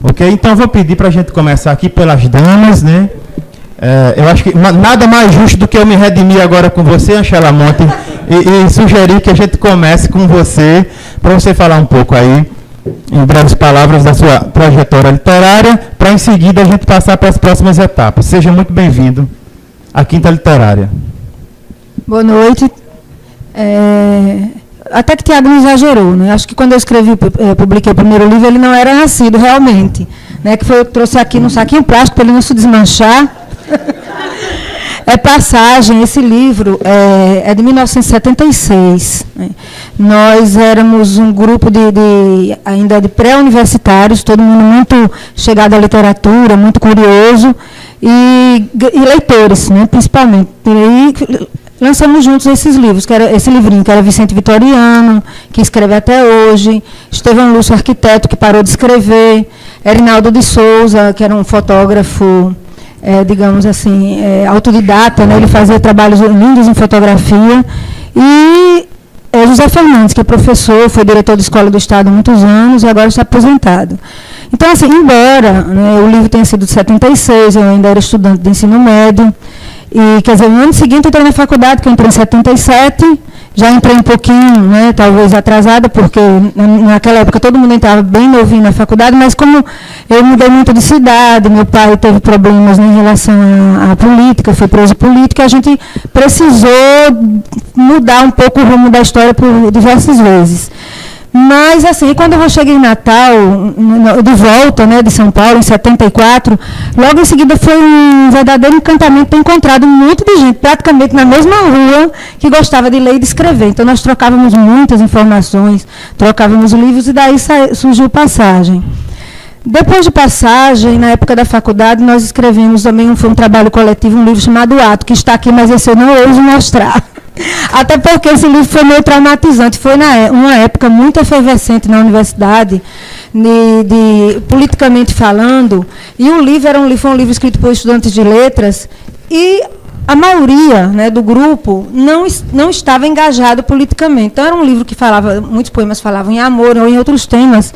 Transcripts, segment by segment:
Ok? Então, eu vou pedir para a gente começar aqui pelas damas, né? Eu acho que nada mais justo do que eu me redimir agora com você, Angela Monte, e sugerir que a gente comece com você, para você falar um pouco aí, em breves palavras, da sua trajetória literária, para em seguida a gente passar para as próximas etapas. Seja muito bem-vindo à Quinta Literária. Boa noite. Até que Tiago não exagerou, né? Acho que quando eu publiquei o primeiro livro, ele não era nascido realmente, né? Que eu trouxe aqui num saquinho plástico para ele não se desmanchar. É Passagem. Esse livro é de 1976. Né? Nós éramos um grupo ainda de pré-universitários, todo mundo muito chegado à literatura, muito curioso, e leitores, né, principalmente. E lançamos juntos esses livros, esse livrinho, que era Vicente Vitoriano, que escreve até hoje, Estevão Lúcio, arquiteto, que parou de escrever, Erinaldo de Souza, que era um fotógrafo, digamos assim, autodidata, né? Ele fazia trabalhos lindos em fotografia, e José Fernandes, que é professor, foi diretor de escola do Estado há muitos anos e agora está aposentado. Então, assim, embora, né, o livro tenha sido de 76, eu ainda era estudante de ensino médio, e, quer dizer, no ano seguinte eu entrei na faculdade, que eu entrei em 77, já entrei um pouquinho, né, talvez atrasada, porque naquela época todo mundo entrava bem novinho na faculdade, mas como eu mudei muito de cidade, meu pai teve problemas, né, em relação à política, foi preso político, a gente precisou mudar um pouco o rumo da história por diversas vezes. Mas, assim, quando eu cheguei em Natal, de volta, né, de São Paulo, em 74, logo em seguida foi um verdadeiro encantamento ter encontrado um monte de gente, praticamente na mesma rua, que gostava de ler e de escrever. Então, nós trocávamos muitas informações, trocávamos livros, e daí surgiu Passagem. Depois de Passagem, na época da faculdade, nós escrevemos também, foi um trabalho coletivo, um livro chamado Ato, que está aqui, mas esse eu não ouso mostrar. Até porque esse livro foi meio traumatizante. Foi uma época muito efervescente na universidade, politicamente falando, e o livro foi um livro escrito por estudantes de letras, e a maioria, né, do grupo não estava engajado politicamente. Então, era um livro que muitos poemas falavam em amor ou em outros temas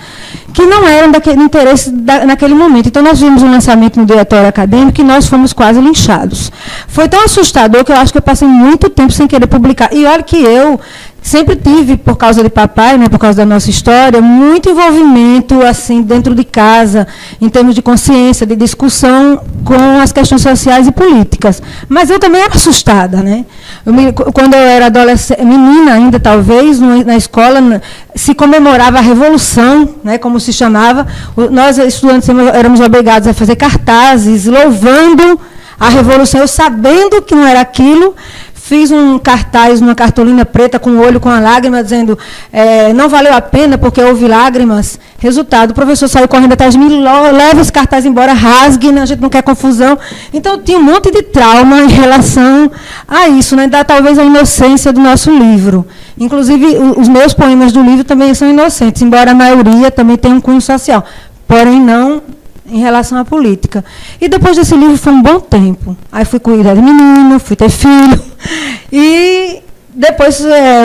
que não eram daquele interesse naquele momento. Então, nós vimos um lançamento no diretório acadêmico e nós fomos quase linchados. Foi tão assustador que eu acho que eu passei muito tempo sem querer publicar. E olha que eu sempre tive, por causa de papai, né, por causa da nossa história, muito envolvimento assim, dentro de casa, em termos de consciência, de discussão com as questões sociais e políticas. Mas eu também era assustada. Né? Quando eu era adolescente, menina ainda, talvez, na escola, se comemorava a Revolução, né, como se chamava. Nós, estudantes, éramos obrigados a fazer cartazes louvando a Revolução. Eu, sabendo que não era aquilo, fiz um cartaz, uma cartolina preta com o olho com a lágrima, dizendo não valeu a pena porque houve lágrimas. Resultado, o professor saiu correndo atrás de mim, leva esse cartaz embora, rasgue, né, a gente não quer confusão. Então, tinha um monte de trauma em relação a isso, né, talvez a inocência do nosso livro. Inclusive, os meus poemas do livro também são inocentes, embora a maioria também tenha um cunho social, porém não em relação à política. E depois desse livro foi um bom tempo. Aí fui cuidar de menino, fui ter filho. E depois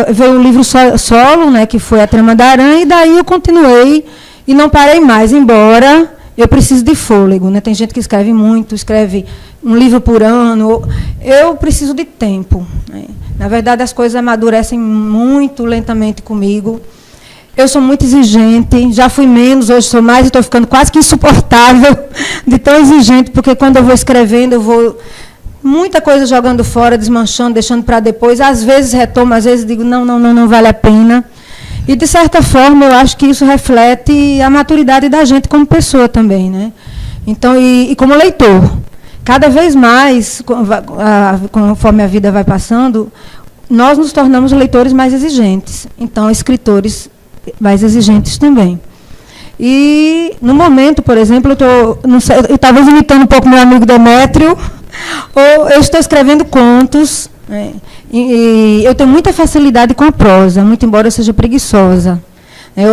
veio um livro solo, né, que foi A Trama da Aranha, e daí eu continuei e não parei mais, embora eu precise de fôlego. Né? Tem gente que escreve muito, escreve um livro por ano. Eu preciso de tempo. Né? Na verdade, as coisas amadurecem muito lentamente comigo. Eu sou muito exigente, já fui menos, hoje sou mais, e estou ficando quase que insuportável de tão exigente, porque quando eu vou escrevendo, eu vou muita coisa jogando fora, desmanchando, deixando para depois. Às vezes retomo, às vezes digo, não vale a pena. E, de certa forma, eu acho que isso reflete a maturidade da gente como pessoa também. Né? Então, e como leitor. Cada vez mais, conforme a vida vai passando, nós nos tornamos leitores mais exigentes. Então, escritores mais exigentes também. E, no momento, por exemplo, eu talvez imitando um pouco meu amigo Demétrio, ou eu estou escrevendo contos, né, e eu tenho muita facilidade com a prosa, muito embora eu seja preguiçosa.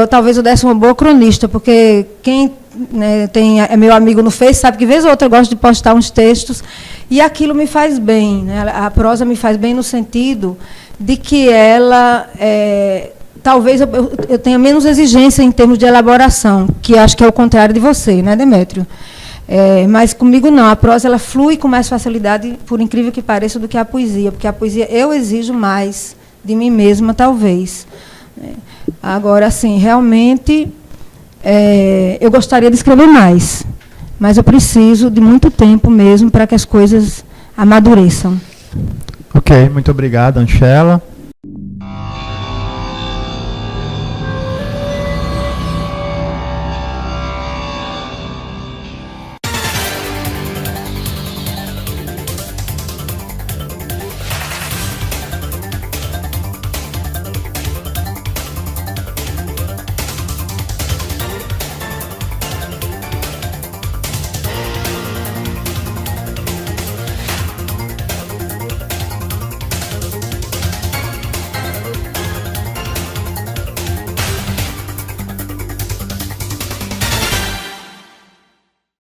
Talvez eu desse uma boa cronista, porque quem, né, é meu amigo no Face sabe que, vez ou outra, eu gosto de postar uns textos, e aquilo me faz bem. Né, a prosa me faz bem no sentido de que ela talvez eu tenha menos exigência em termos de elaboração, que acho que é o contrário de você, né, Demétrio? Mas comigo não, a prosa ela flui com mais facilidade, por incrível que pareça, do que a poesia, porque a poesia eu exijo mais de mim mesma, talvez. Agora, assim, realmente, eu gostaria de escrever mais, mas eu preciso de muito tempo mesmo para que as coisas amadureçam. Ok, muito obrigado, Anchela.